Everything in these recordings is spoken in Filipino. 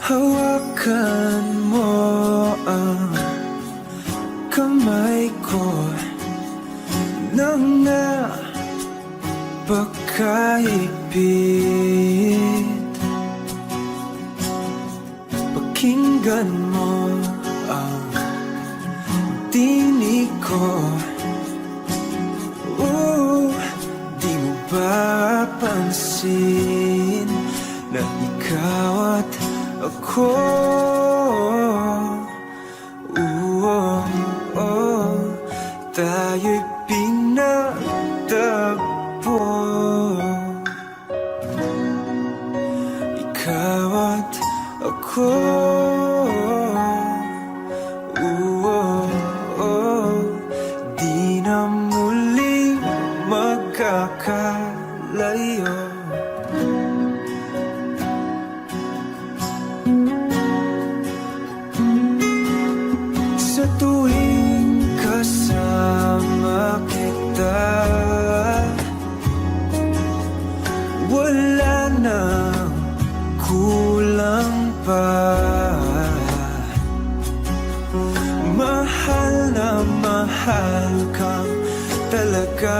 Hawakan mo ang kamay ko nang napakaipit. Pakinggan mo ang tinig ko. Di mo ba pansin na ikaw at ako? Tayo'y pinagtagpo. Ikaw at ako. Di na muling magkakalayo. Sa tuwing kasama kita, wala nang kulang pa. Mahal na mahal kang talaga.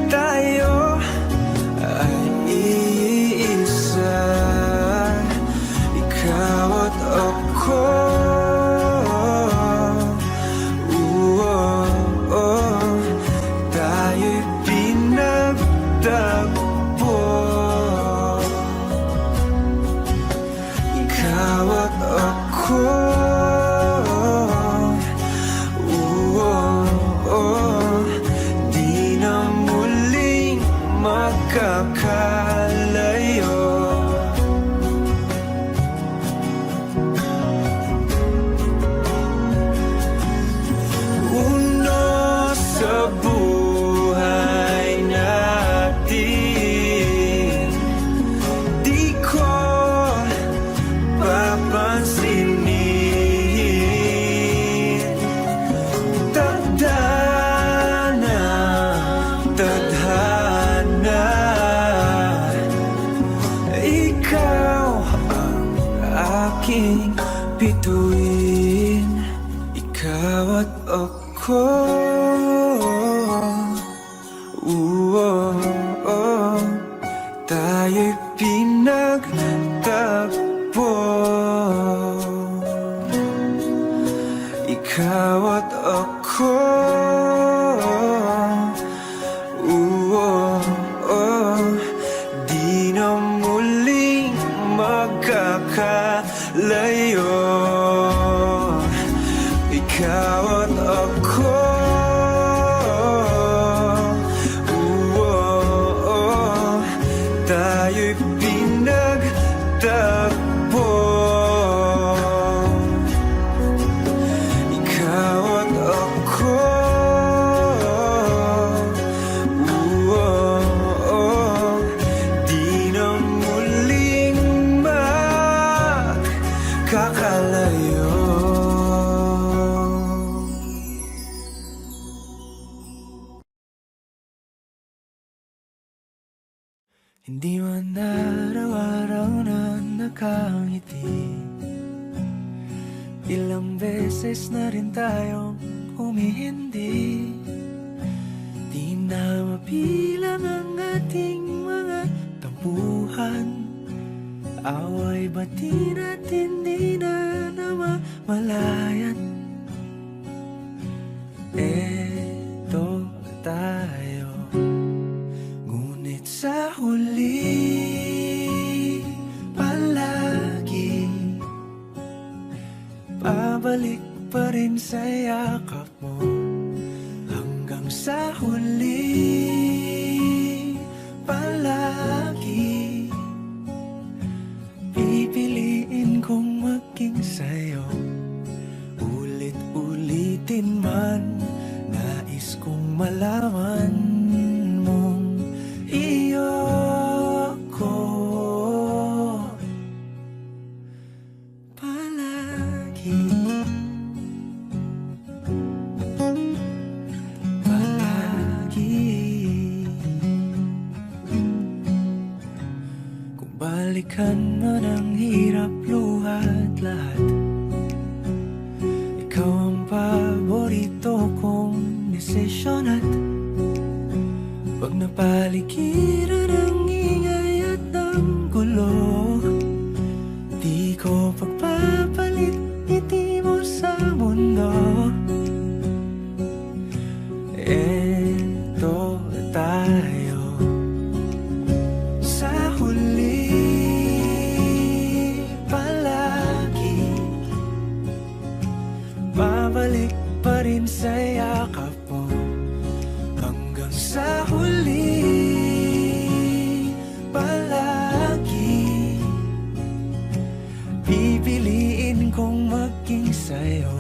Tayo ay iisa, ikaw at ako. Tayo'y pinagtagpo. Ikaw at ako. Di na muling magkakalayo. Uno sa buhay natin, di ko papansinin. Tadhana, tadhana, ikaw ang aking bituin. Ikaw at ako. Tayo'y pinagtagpo. Ikaw at ako. Di na muling magkakalayo. Ikaw at ako. Tayo'y pinagtagpo. Ikaw at ako. Di na muling magkakalayo. Hindi man araw-araw na nakangiti, ilang beses na rin tayong humihindi. Di na mabilang ang ating mga tampuhan. Away bati natin di na namamalayan. Eto tayo, ngunit sa huli palagi pabalik pa rin sa yakap mo. Hanggang sa huli palagi pipiliin kong maging sa'yo. Ulit-ulitin man, nais kong malaman mong iyo ko palagi. Palagi. Kung balik balikan man ang hirap, luhat lahat. Ikaw ang paborito kong desisyon at pag napaligiran ng ingay at ng gulo, di ko pagpapalit ngiti mo sa mundo. Eto tayo sa huli, palagi babalik pa rin sa yakap mo. Hanggang sa huli, palagi pipiliin kong maging sa'yo.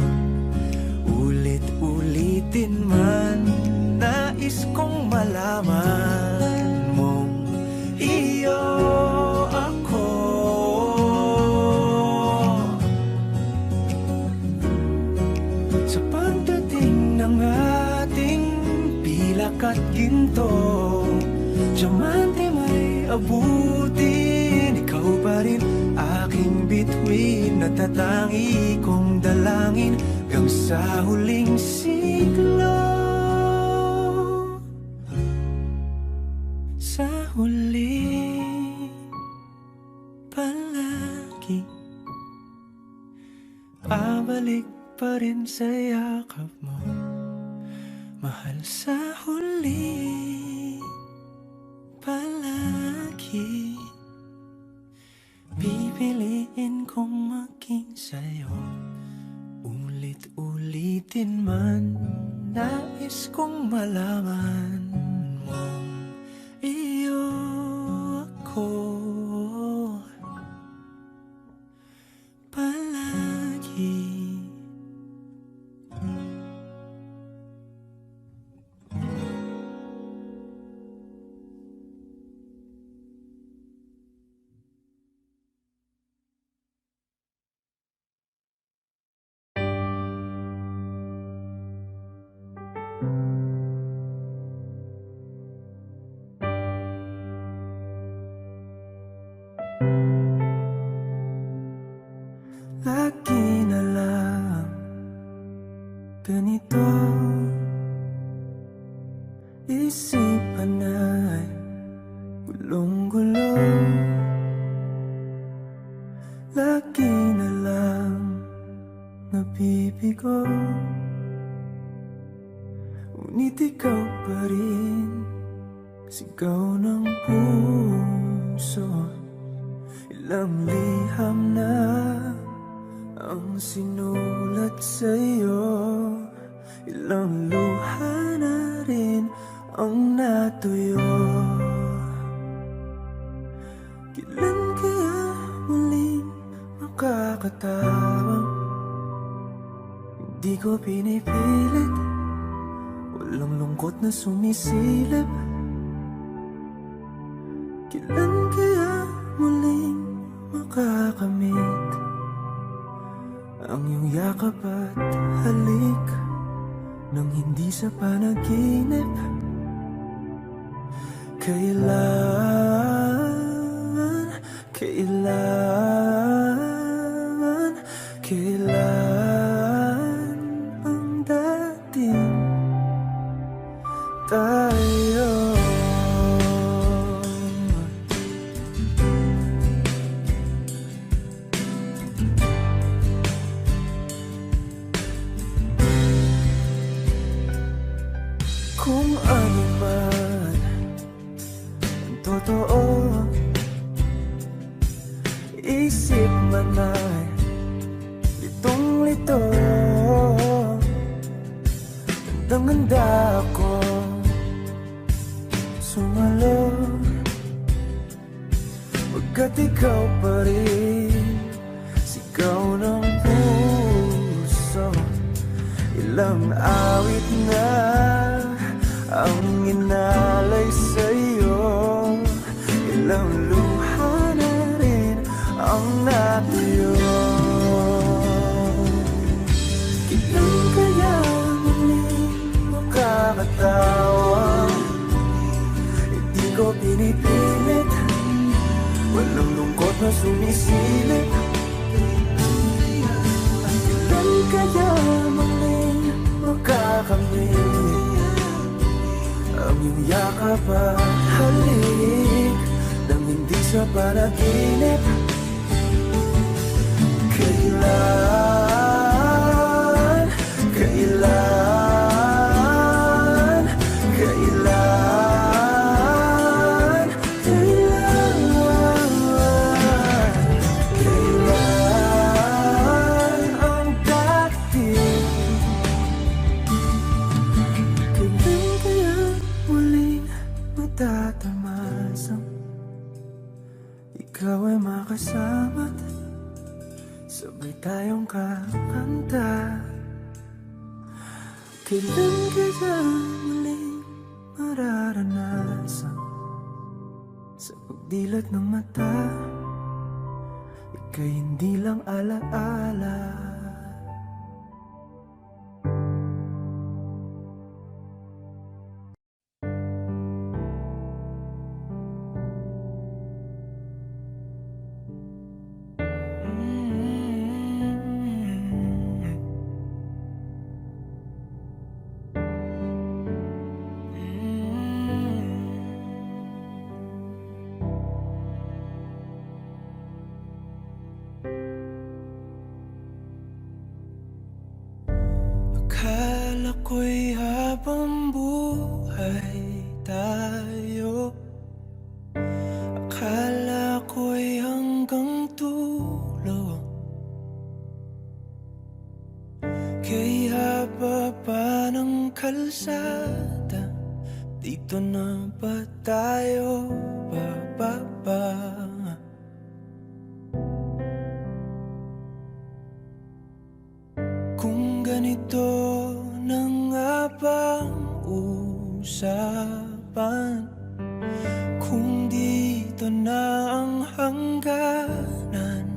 Ulit-ulitin man, nais kong malaman mong iyo ako. Sa pagdating ng ating pilak at ginto, diamante may abutin, ikaw pa rin aking bituin, natatangi kong dalangin hanggang sa huling siglo. Sa huli, palagi pabalik pa rin sa yakap mo, mahal. Sa huli, palagi pipiliin kong maging sa'yo. Ulit-ulitin man, nais kong malaman mong iyo ako. Palagi lagi na lang ganito, isipan ay gulong-gulo. Lagi na lang nabibigo, ngunit ikaw pa rin sigaw ng puso. Ilang liham na ang sinulat sa'yo, ilang luha na rin ang natuyo. Kailan kaya muling makakatawang hindi ko pinipilit, walang lungkot na sumisilip. Kailan kaya muling makakamit ang iyong yakap at halik nang hindi sa panaginip? Kailan, kailan, kailan ang dating tayo? Kung ano man ang totoo, isip man ay litong-lito, handang-handa ako sumalo, pagkat ikaw pa rin sigaw ng puso. Ilang awit na ang inalay sa'yo, ilang luha na rin ang natuyo. Kailan kaya muling makakatawa? Hindi ko pinipilit, walang lungkot na sumisilip. At kailan kaya muling makakamit ang iyong yakap at halik nang hindi sa panaginip. Kailan, kailan, kailan, kailan, kailan ang dating? Kailan kaya muling matatamasang ikaw ay makasama't sabay tayong kakanta? Kailan kaya muling mararanasan sa pagdilat ng mata ika'y hindi lang alaala? Akala ko'y habang buhay tayo, akala ko'y hanggang dulo, kay haba pa ng kalsada, dito na ba tayo bababa? Kung ganito na nga bang usapan, kung dito na ang hangganan,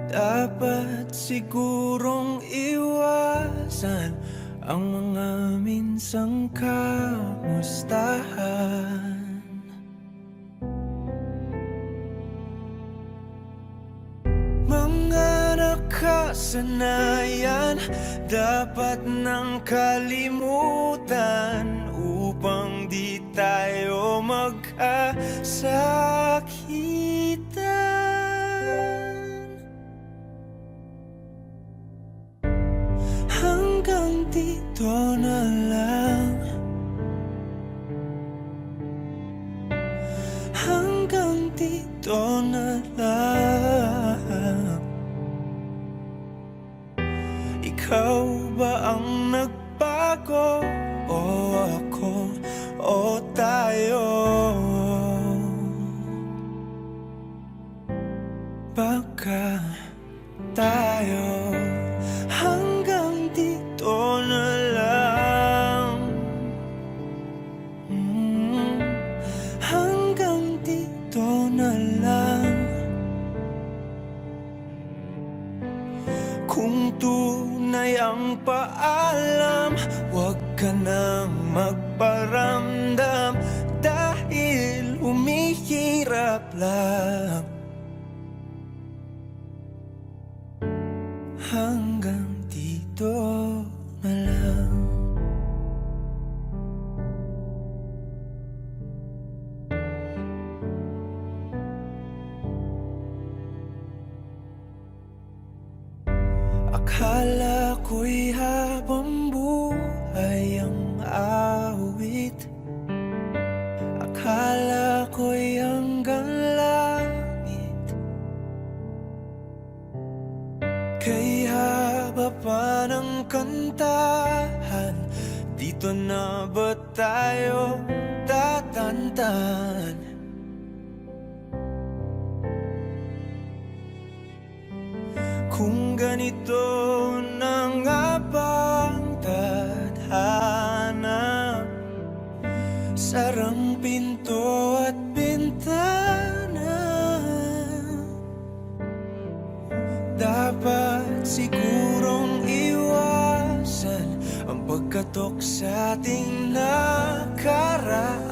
dapat sigurong iwasan ang mga minsang kamustahan. Mga nakasanayan dapat nang kalimutan upang di tayo magkasakitan. Hanggang dito na lang, hanggang dito na lang. Ikaw ba ang nagbago o ako o tayo? Baka tayo hanggang dito na lang, hanggang dito na lang. Kung tunay ang paalam, huwag ka nang magparamdam dahil humihirap lang. Hanggang dito na lang. Akala ko'y habang buhay ang awit, akala ko'y hanggang langit, kay haba pa ng kantahan, dito na ba tayo tatantan? Kung ganito na nga bang tadhana, sarang pinto at bintana, dapat sigurong iwasan ang pagkatok sa ating nakaraan.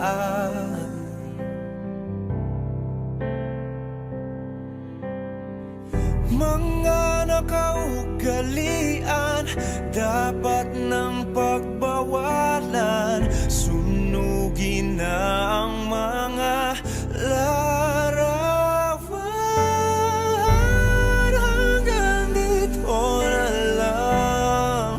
ugalian dapat ng pagbawalan. Sunugin na ang mga larawan. Hanggang dito na lang.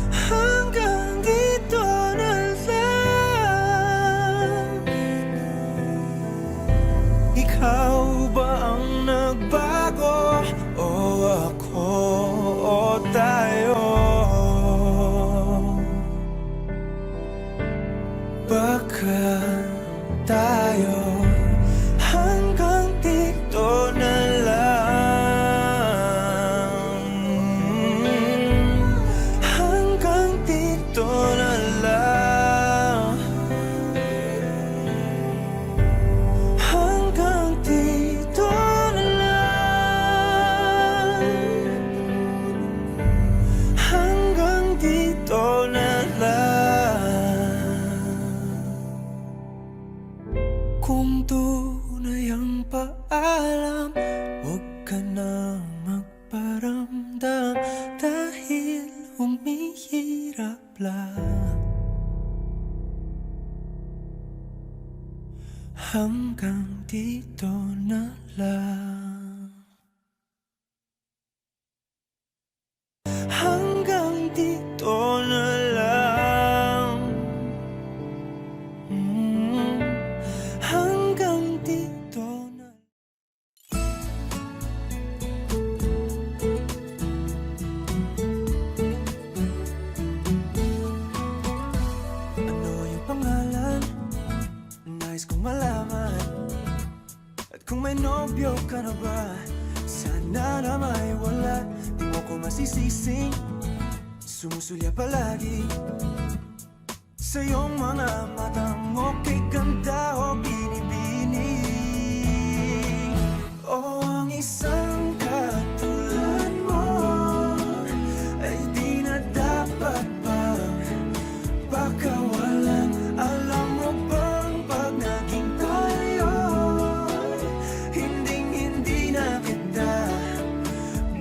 Hanggang dito na lang. Ikaw ba ang nagbago? O ako o tayo? Baka tayo hanggang dito na lang. Hanggang dito na lang. Hanggang dito na lang. Hanggang dito na lang. Kung tunay ang paalam, huwag ka na magparamdam dahil humihirap lang. Hanggang dito na lang. Hanggang dito na lang. Hanggang dito na. Ano yung pangalan? Nais kong malaman. At kung may nobyo ka na ba, sana na may wala. Di mo ko masisising sumusulya palagi sa iyong mga matang okay ganda o binibini. O ang isang katulad mo ay di na dapat pang pakawalan. Alam mo bang pag naging tayo, hindi na kita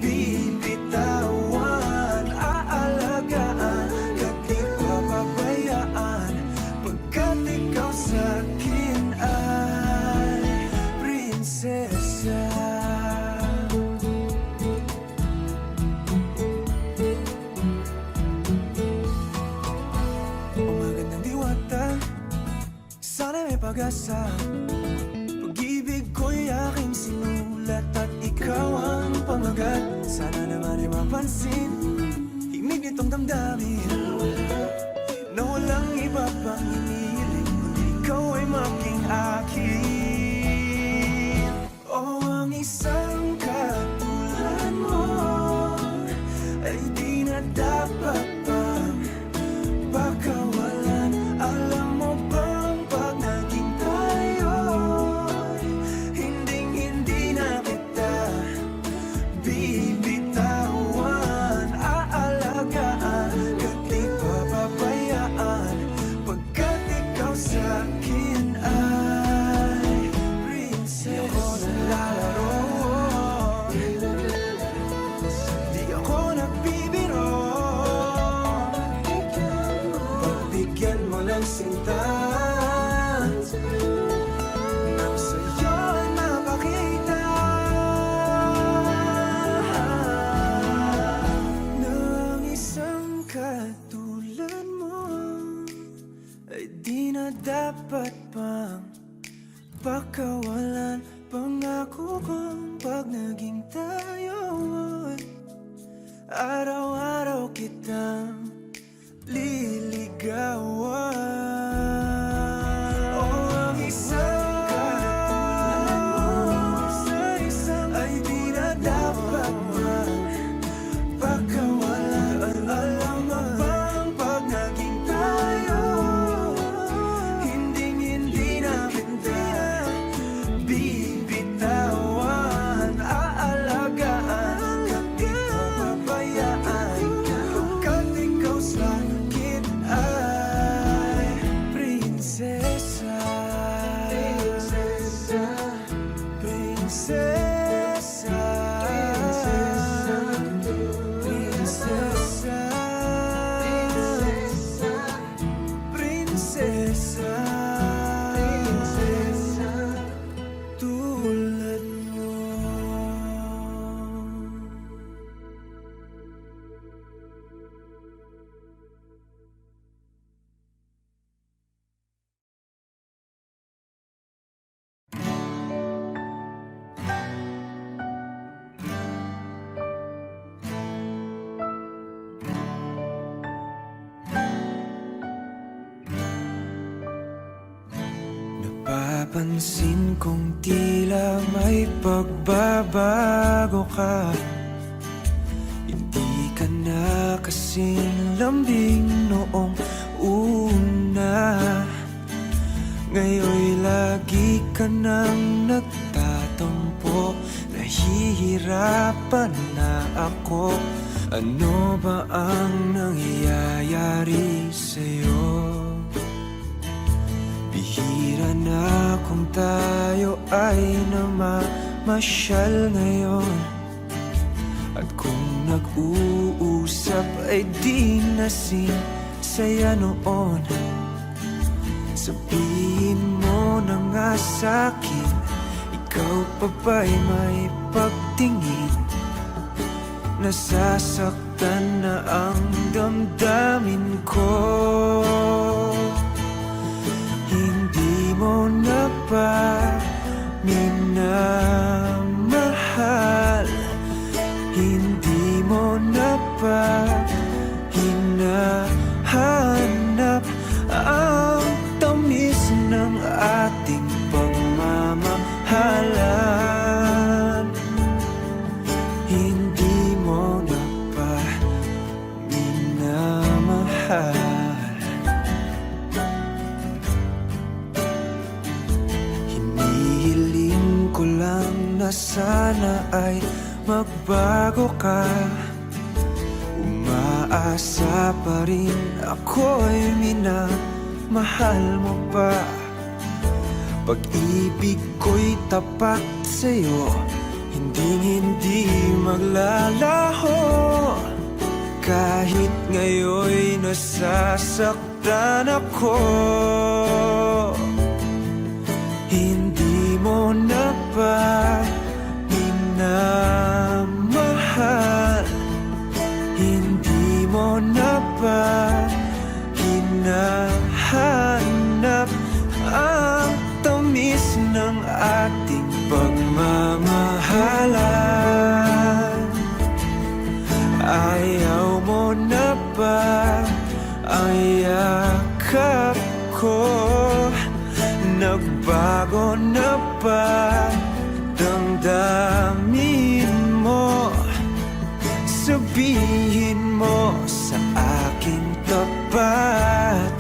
bibitawan. Aalagaan at di papabayaan, pagkat ikaw sa'kin ay prinsesa. O magandang diwata, sana may pag-asa. Pag-ibig ko'y aking sinulat at ikaw ang pamagat. Sana naman ay mapansin himig nitong damdamin na walang iba pang hinihiling kundi ikaw ay maging akin. O ang isang katulad mo ay di na dapat pang pakawalan. Alam mo bang pag naging tayo, hindi na kita bibitawan. Aalagaan at di papabayaan, pagkat ikaw sa'kin ay prinsesa. Di ako naglalaro, di ako nagbibiro. Pagbigyan mo ng sinta nang sa'yo ay mapakita ng isang katulad mo ay di na dapat pang pakawalan. Pangako kong pag naging tayo ay araw-araw kitang liligawan. O ang isang katulad mo ay di na dapat pakawalan. Alam mo bang pag naging tayo, hindi Napapansin kong tila may pagbabago ka. Hindi ka na kasing lambing noong una. Ngayon'y lagi ka nang nagtatampo. Nahihirapan na ako. Ano ba ang nangyayari sa'yo? Bihira na kung tayo ay namamasyal ngayon. At kung nag-uusap ay di nasing saya noon. Sabihin mo na nga sa'kin, ikaw pa ba'y may pagtingin? Nasasaktan na ang damdamin ko. Hindi mo na ba minamahal? Hindi mo na ba hinahanap ang tamis ng ating pagmamahalan? Hindi mo na ba minamahal? Hinihiling ko lang na sana ay magbago ka. Umaasa pa rin ako'y minamahal mo pa. Pag-ibig ko'y tapat sa'yo, hindi maglalaho. Kahit ngayon'y nasasaktan ako. Hindi mo na ba minamahal? Hindi mo na ba hinahanap ang tamis ng ating pagmamahalan? Ayaw mo na ba ang yakap ko? Nagbago na ba damdamin mo? Sabihin mo sa akin tapat.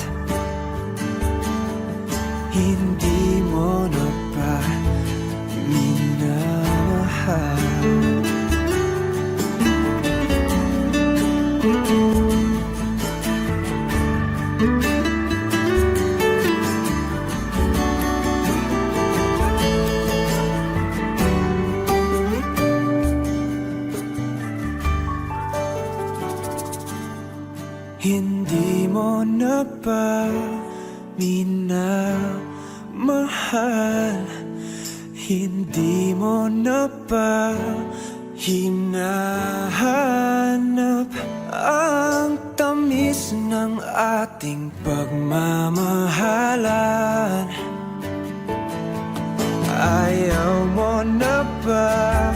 Hindi mo na ba minamahal? Hindi mo na ba minamahal? Hindi mo na ba hinahanap ang tamis ng ating pagmamahalan? Ayaw mo na ba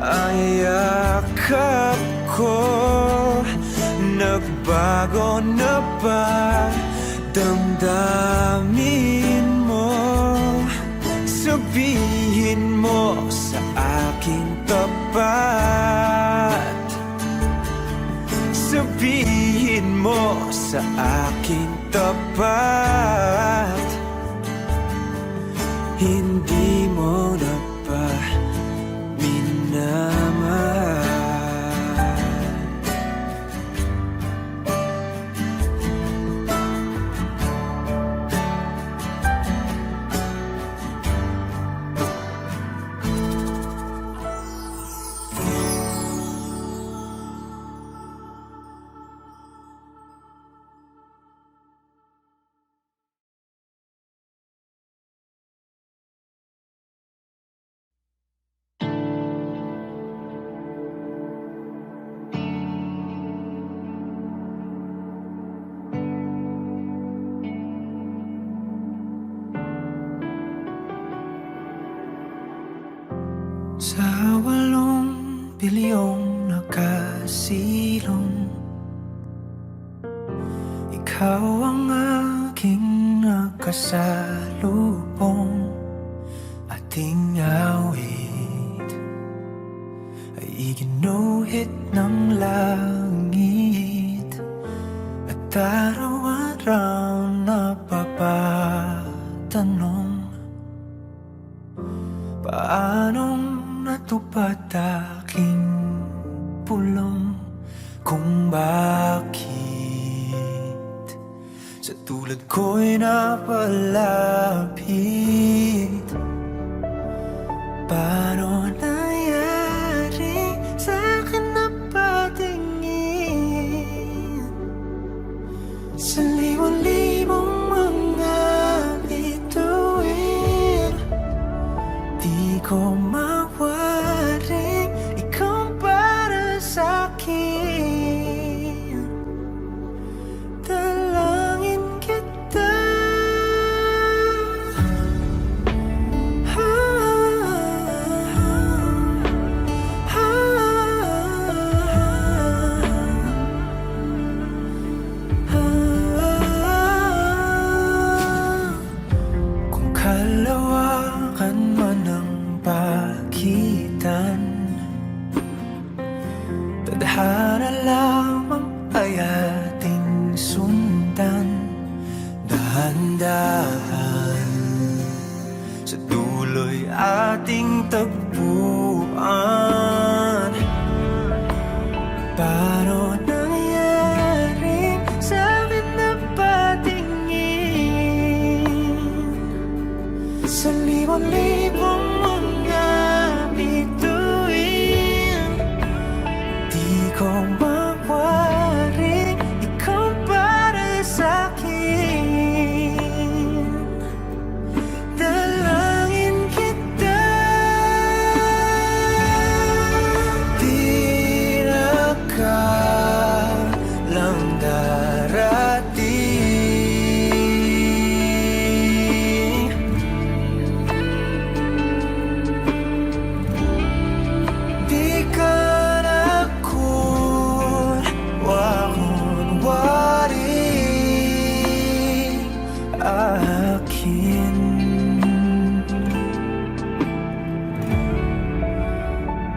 ang yakap ko? Nagbago na ba damdamin mo? Sabihin mo sa akin tapat. Sabihin mo sa akin tapat. Hindi mo na ba minamahal? Sa 8 bilyong nakasilong, ikaw ang aking nakasalubong. ating awit ay iginuhit ng langit at araw-araw napapatanong paanong natupad aking pulong, kung bakit sa tulad ko'y napalapit. Paano nangyari sa'kin na patingin sa liwan-libong mga bituin? Di ko mawaring ikaw para sa'kin. Dalangin kita, kung kalawakan man ang pagitan, tadhana lamang ay ating sundan. Dahan-dahan sa dulo'y ating tagpuan. Paano nangyari sa'kin na patingin sa liwan-libong mga bituin? Di ko mawaring ikaw para sa'kin. Dalangin kita, di na kailang darating. Di ka na kunwaring akin.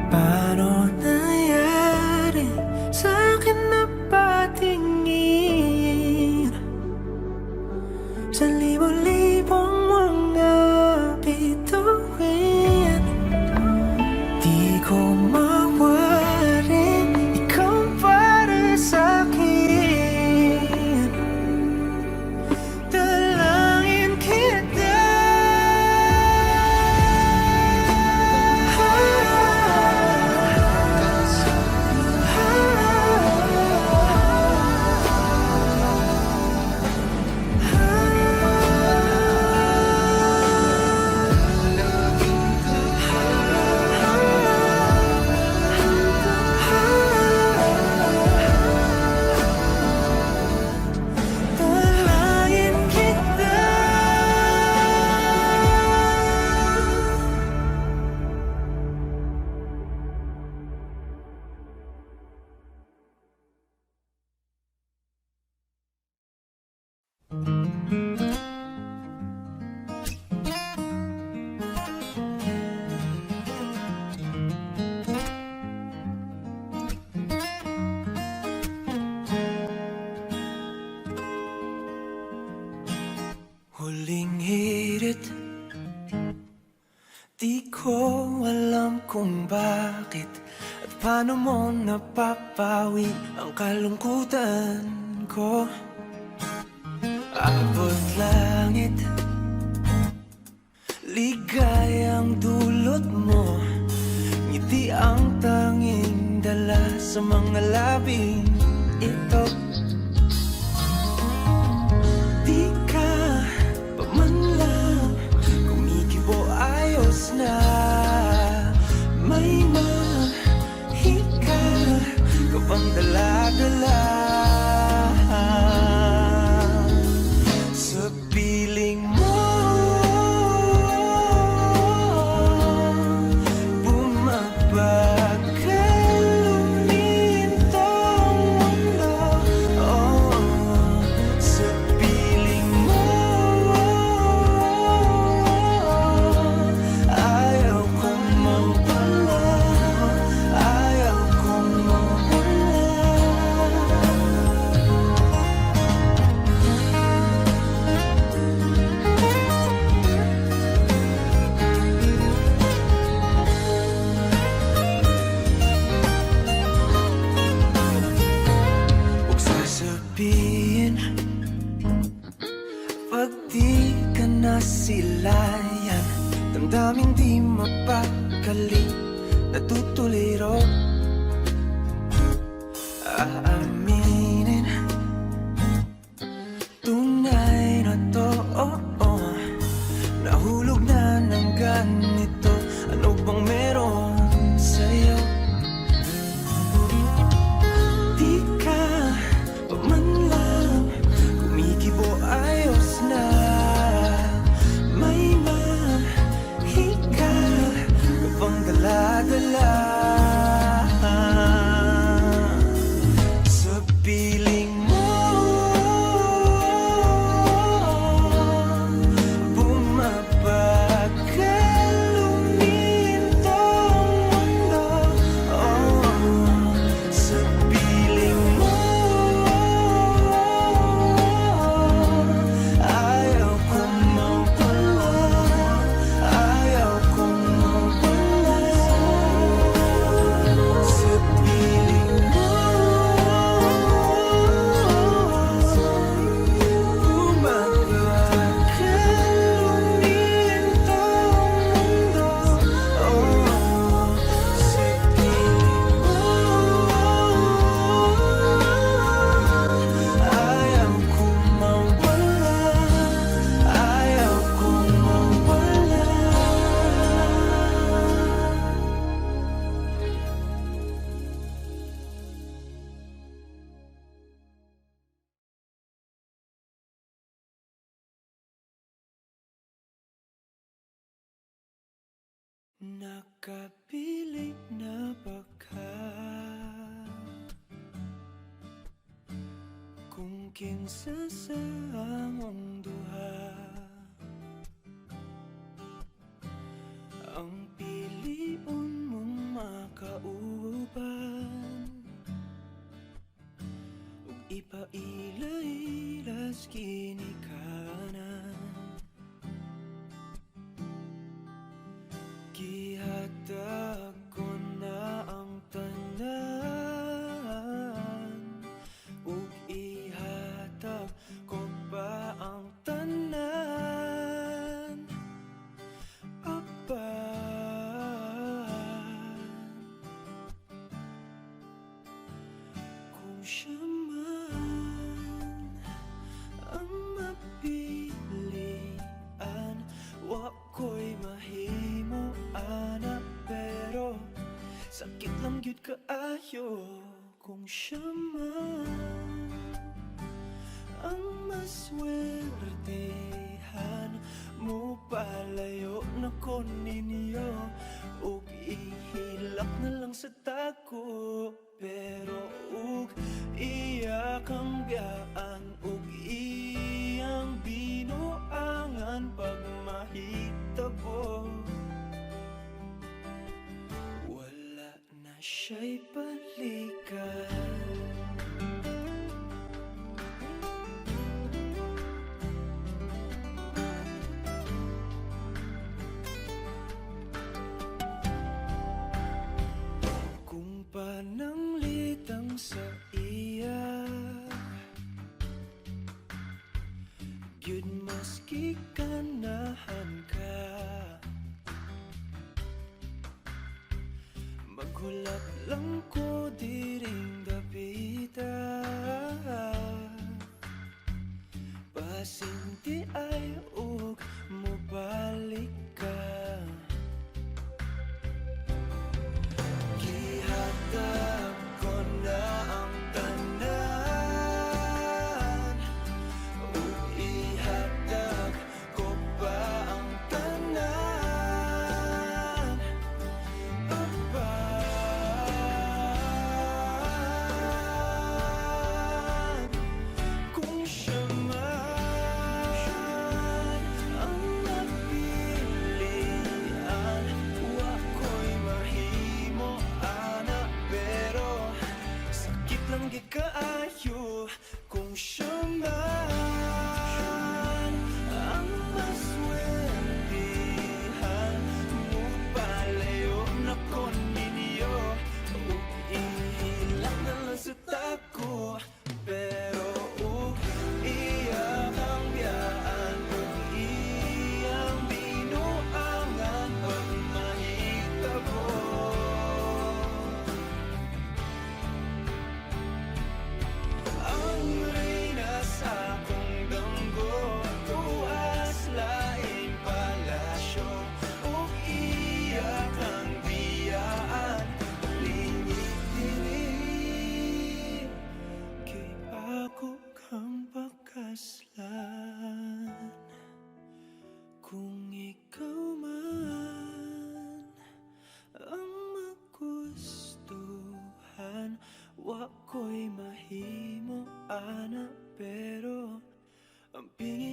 Paano nangyari sa'kin na patingin sa libo-libong mga bituin? Di ko mawaring ikaw para sa'kin. Dalangin kita, dalangin kita. Huling hirit, di ko alam kung bakit at paano mo napapawi ang kalungkutan ko. Abot langit, ligayang dulot mo, ngiti ang tanging dala sa mga labing ito. Di ka pa man lang kumikibo, ayos na. May mahika ka bang dala-dala sa piling mo? Bumabagal lumintong silayan, damdaming di mapakali, natutuliro. Aaminin, tunay na to, nahulog na ng ganito. Ano bang meron sa'yo? Di ka pa man lang kumikibo, ayos na. May mahika ka pang dala-dala sa piling mo. Bumabagal lumintong mundo, sa piling mo. Ayaw ko mawala, ayaw ko mawala sa piling mo. Nakapilit na ba ka kung kinsa sa among duha ang piliun mong makauban, ug ipaila-ilas kinikanan. Gihatag ko na ang tanan, ug ihatag ko pa ang tanan. Apan kung siya man ang mapilian, wa ko'y mahimo ana, pero sakit lang gyud kaayo kung siya man ang maswertehan. Mo palayo na ko ninyo, ug ihilak na lang sa tako, pero ug iya kang biyaan, ug iyang binuangan pag mahitabo. Wala na siya'y balikan. Kung pananglitang sa iya, gyud maski ganahan ka, maghulap lang ko diring dapita. Pasinti ay ug mobalik ka. Gihatag ko na ang tanan, ug ihatag ko pa ang tanan. Apan kung siya man ang napilian, wa ko'y mahimo ana, pero sakit lang gid kaayo kung siya man ang maswertihan. Mo palayo na ko ninyo, ug ihilak na lang sa tako, pero ug iya kang biyaan, ug iya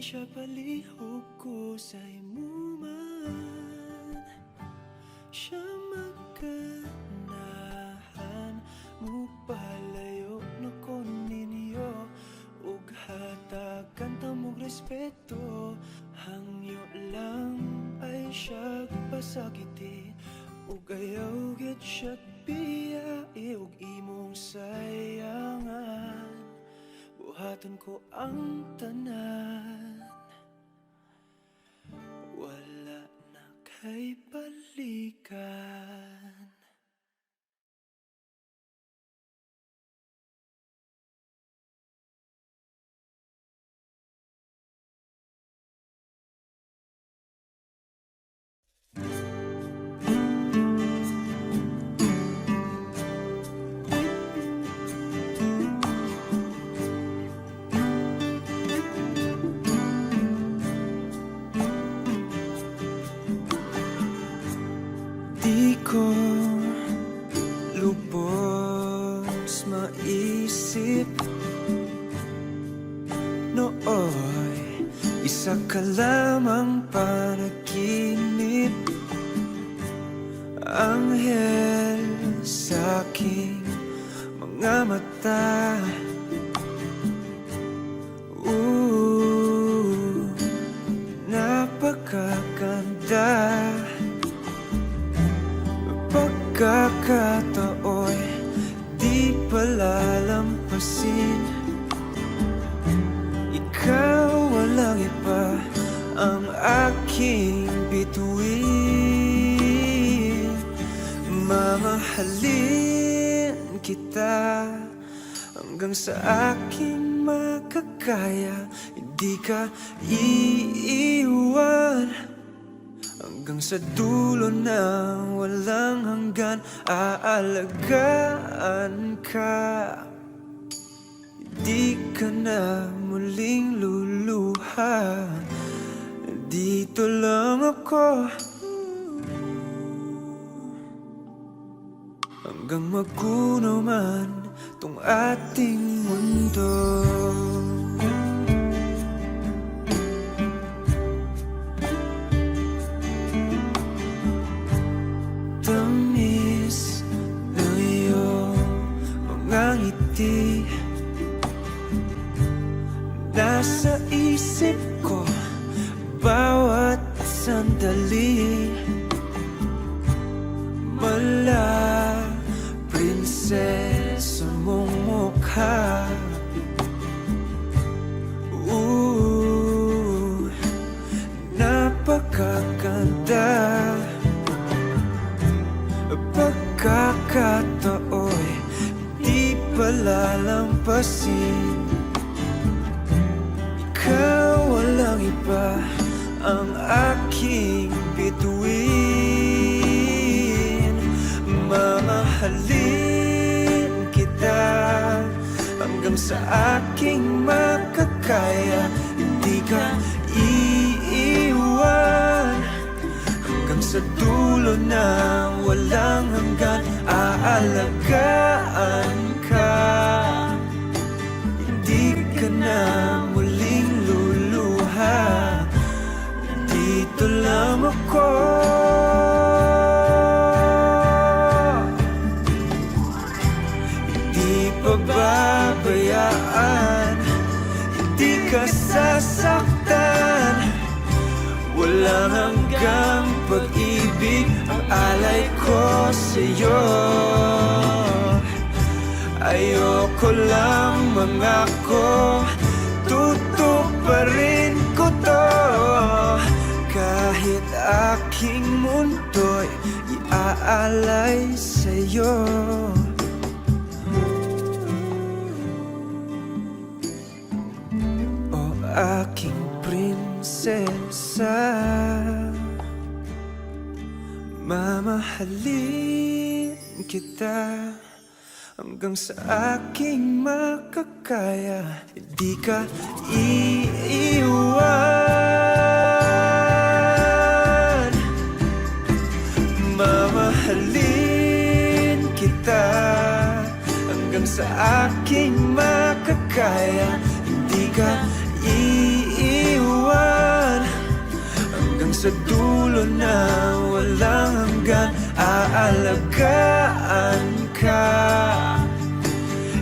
siya palihog ko sa imuman. Siya magkanahan mo palayo na ko ninyo, ug hatagan tamog respeto. Hangyo lang ay siya pasakiti, ug ayaw gid siya biyai, ug imong sayangan. Buhaton ko ang tanan, wala na kay balikan. Di ko lubos maisip nooy isa ka lamang panaginip, anghel sa aking mga mata. Napakaganda, pagkakatao'y di palalampasin. Ikaw walang iba ang aking bituin. Mamahalin kita hanggang sa aking makakaya. Hindi ka iiwan hanggang sa dulo na walang hanggan. Aalagaan ka, di ka na muling luluha. Dito lang ako hanggang magunaw man tong ating mundo. Tamis na iyong mga ngiti nasa isip ko bawat sandali. Mala prinsesa mong mukha, napakaganda. Pagkakatao'y di palalampasin. Ikaw walang iba ang aking bituin. Mamahalin kita hanggang sa aking makakaya. Hindi ka iiwan hanggang sa dulo na walang hanggan. Aalagaan ka, hindi ka na muling luluha. Dito lang ako hindi pababayaan, hindi ka sasaktan. Walang hanggang pag-ibig ang alay ko sa'yo. Ayoko lang mangako, tutuparin ko to. Kahit aking mundo'y iaalay sa'yo. O aking prinsesa, mamahalin kita hanggang sa aking makakaya. Hindi ka iiwan, mamahalin kita hanggang sa aking makakaya. Hindi ka iiwan. sa dulo na walang hanggan. Aalagaan ka,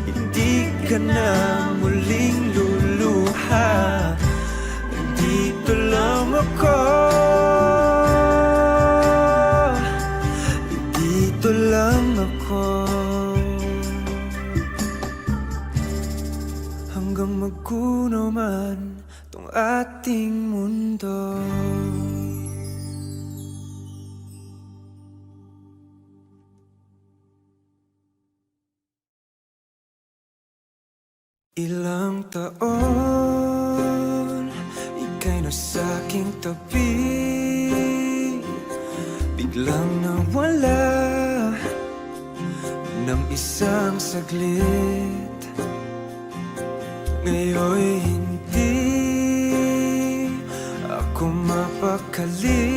hindi ka na muling luluha. Dito lang ako, dito lang ako, hanggang magkuno man tong ating mundo. Ilang taon, ika'y nasa aking tabi, biglang nawala ng isang saglit. Ngayon'y hindi ako mapakali,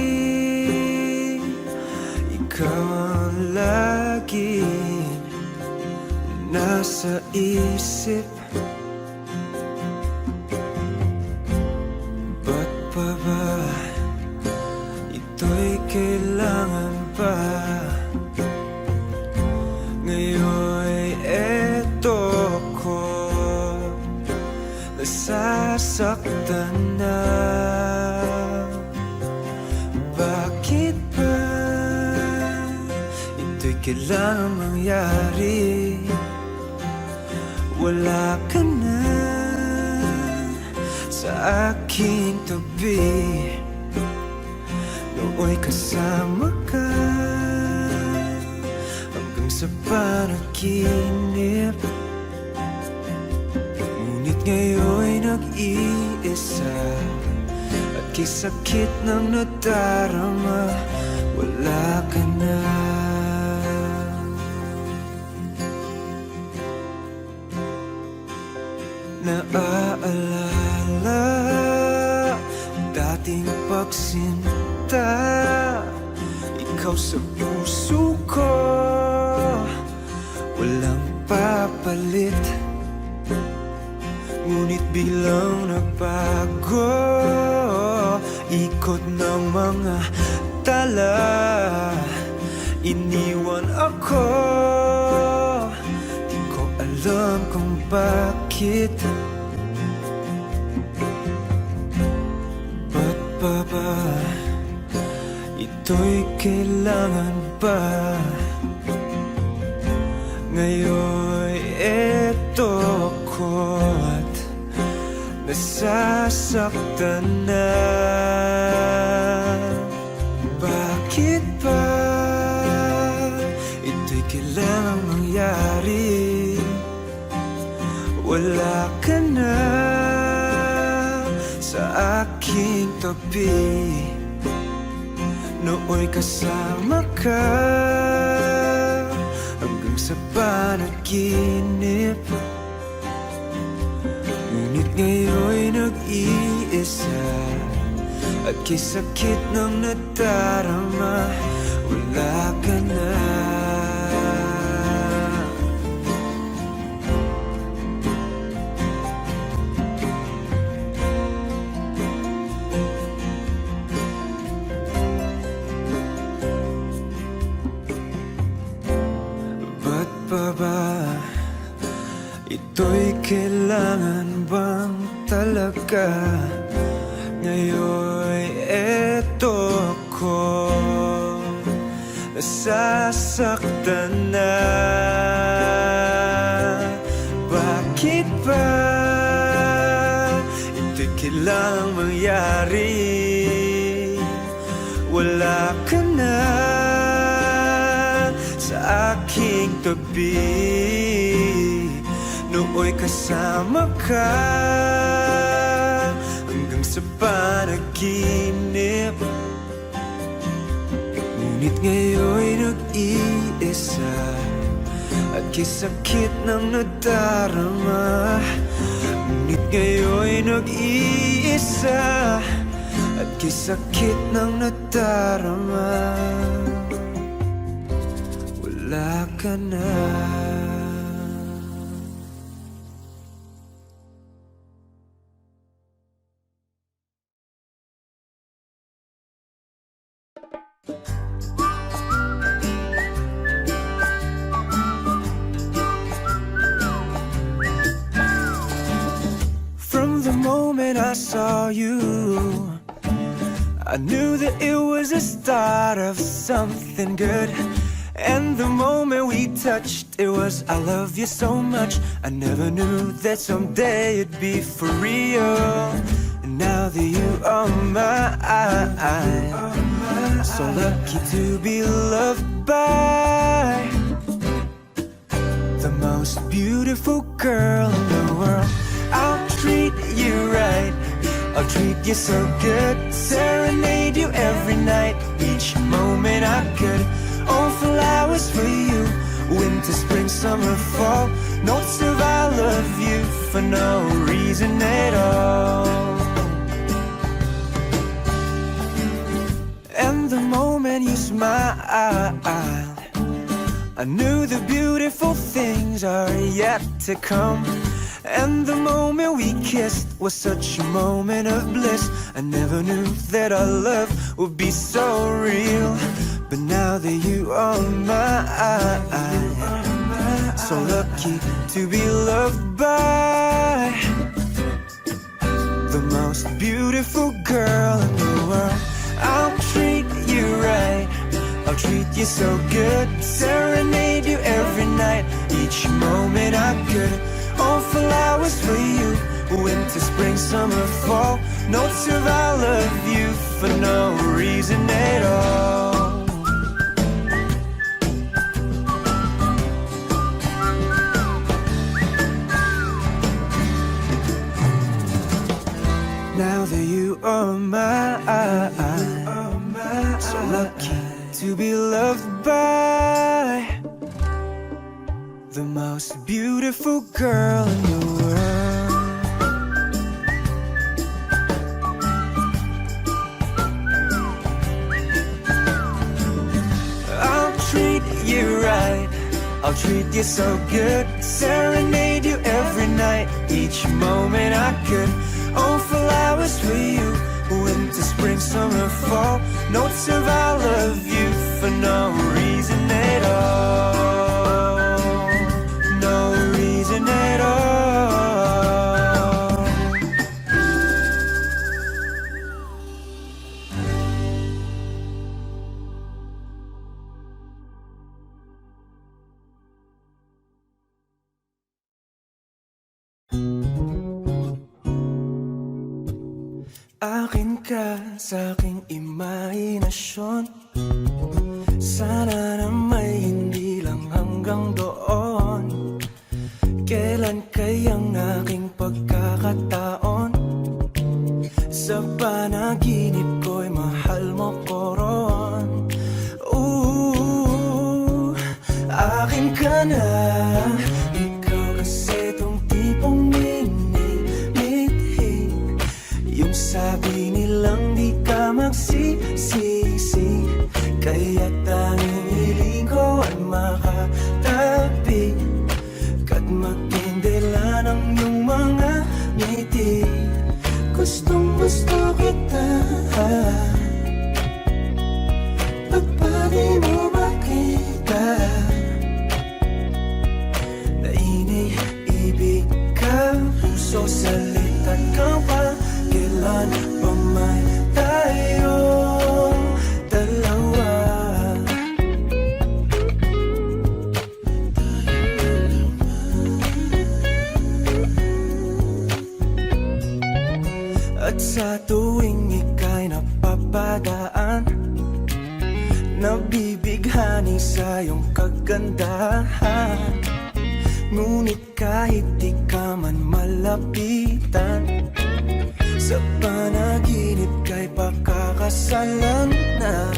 ikaw ang laging nasa isip. Ba't pa ba ito'y kailangan pa? Ngayon'y eto ko, nasasaktan na. Bakit ba ito'y kailangan mangyari? Wala ka na sa aking tabi, nooy kasama ka hanggang sa panaginip. Ngunit ngayon'y nag-iisa at kisakit ng nadarama, wala ka na. Naaalala dating pagsinta, ikaw sa puso ko, walang papalit. Ngunit biglang nagbago, ikot ng mga tala, iniwan ako. Di ko alam kung bakit. Ba't pa ba ito'y kailangan ba? Ngayon'y eto ko at nasasaktan na. Bakit ba ito'y kailangan mangyari? Wala ka na sa aking tabi, nooy kasama ka hanggang sa panaginip. Ngunit ngayon'y nag-iisa at kisakit ng nadarama, wala ka na. Ba't pa ba ito'y kailangan bang talaga? Ngayon'y eto ko, nasasaktan na. Bakit ba ito'y kailangang mangyari? Wala ka na sa aking tabi, nooy kasama ka hanggang sa panaginip. Ngunit ngayon'y nag-iisa at kisakit ng nadarama. Ngunit ngayon'y nag-iisa at kisakit ng nadarama, wala ka na. moment I saw you, I knew that it was the start of something good. And the moment we touched, it was I love you so much. I never knew that someday it'd be for real. And now that you are mine, so lucky to be loved by the most beautiful girl in the world. I'll treat you right, I'll treat you so good, serenade you every night, each moment I could. All flowers for you, winter, spring, summer, fall, notes of I love you for no reason at all. And the moment you smiled, I knew the beautiful things are yet to come. And the moment we kissed was such a moment of bliss. I never knew that our love would be so real. But now that you are mine, so lucky to be loved by the most beautiful girl in the world. I'll treat you right, I'll treat you so good, serenade you every night, each moment I could. All flowers for you, winter, spring, summer, fall, notes of I love you for no reason at all. Now that you are mine, so lucky to be loved by the most beautiful girl in the world. I'll treat you right, I'll treat you so good, serenade you every night, each moment I could. All flowers for you, winter, spring, summer, fall, notes of I love you for no reason at all. No reason at all. Akin ka sa aking imahinasyon, sana na may hindi lang hanggang doon. Kailan kayang aking pagkakataon? Sa panaginip ko'y mahal mo ko ron. Akin ka na, ikaw kasi tong tipong minimithi. Yung sabi nilang di ka magsisisi, kaya tanging hiling ko ay makatabi ka't magkindila ng iyong mga ngiti. Gustong gusto kita, pag di mo makita na iniibig ka, puso salita ka pa. Kailan ba may tayong dalawa? At sa tuwing ika'y napapadaan, nabibighani sa iyong kagandahan. Ngunit kahit di ka man malapitan, sa panaginip ka'y pakakasalan na.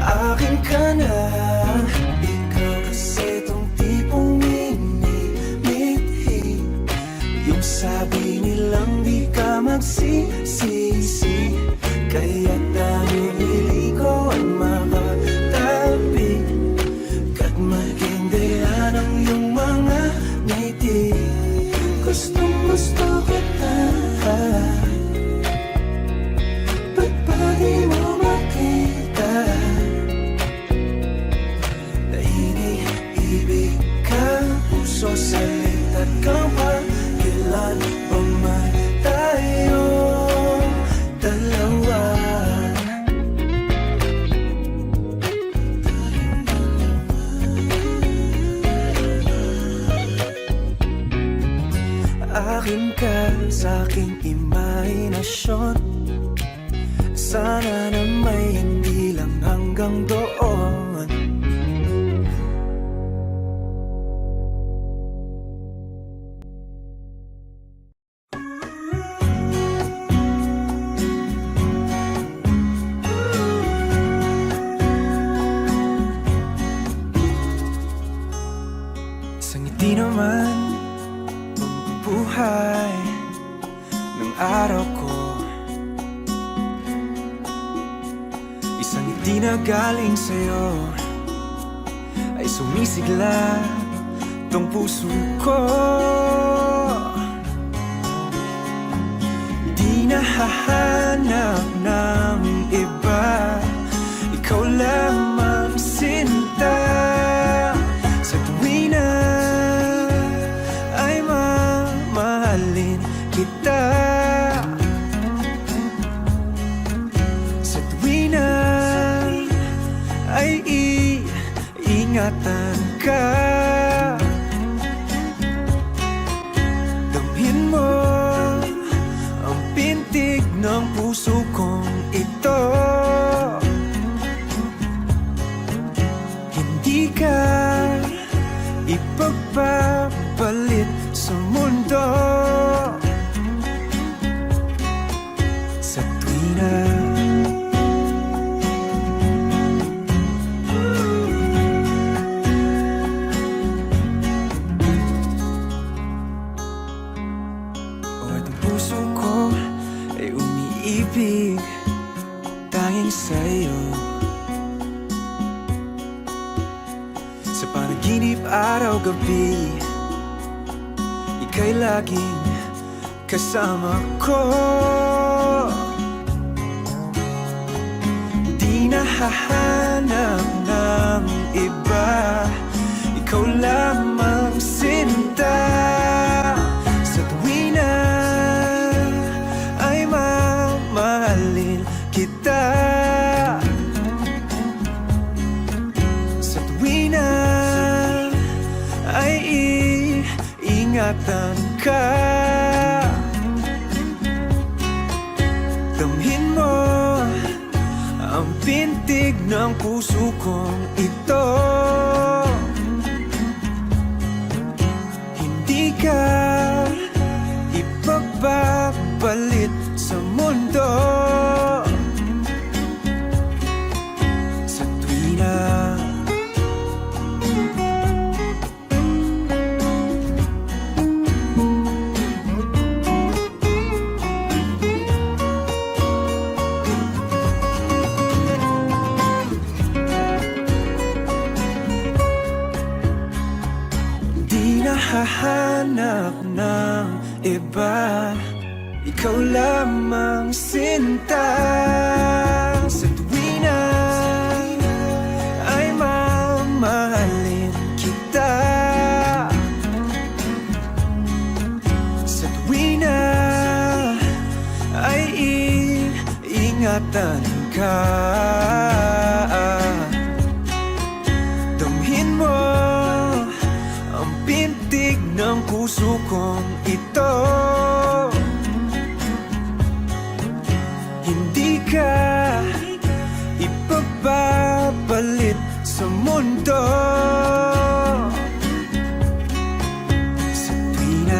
Akin ka na, ikaw kasi tong tipong minimithi. Yung sabi nilang di ka magsisisi, kaya tanging hiling ko ay makatabi ka't magkindila ng iyong mga ngiti. Gustong gusto kita, ba't ba di mo makita na iniibig ka, puso salita't ka pa. kailan pa man tayong dalawa. Akin ka sa aking imahinasyon, sana na may hindi lang hanggang doon. Isang ngiti naman buhay ng araw ko, isang ngiti na galing sa'yo ay sumisigla tong puso ko. Di na hahanap ng iba, ikaw lamang sinta. Sa tuwi na ay mamahalin kita, sa tuwi na ay iingatan ka. Damhin mo ang pintig ng puso kong ito, hindi ka ipagpapalit sa mundo. Sa tuwina o itong puso ko ay umiibig tanging sa'yo. Sa panaginip araw-gabi, ika'y laging kasama ko. Di na hahanap ng iba, ikaw lamang sinta. Sa tuwi na ay mamahalin kita, sa tuwi na ay iingatan ka. Damhin mo ang pintig ng puso kong ito, hindi ka ipagpapalit sa mundo. Sa tuwina hahanap ng iba, ikaw lamang sinta. Sa tuwi na ay mamahalin kita, sa tuwi na ay iingatan ka. Damhin mo ang pintig ng puso kong ito, hindi ka ipagpapalit sa mundo. Sa tuwina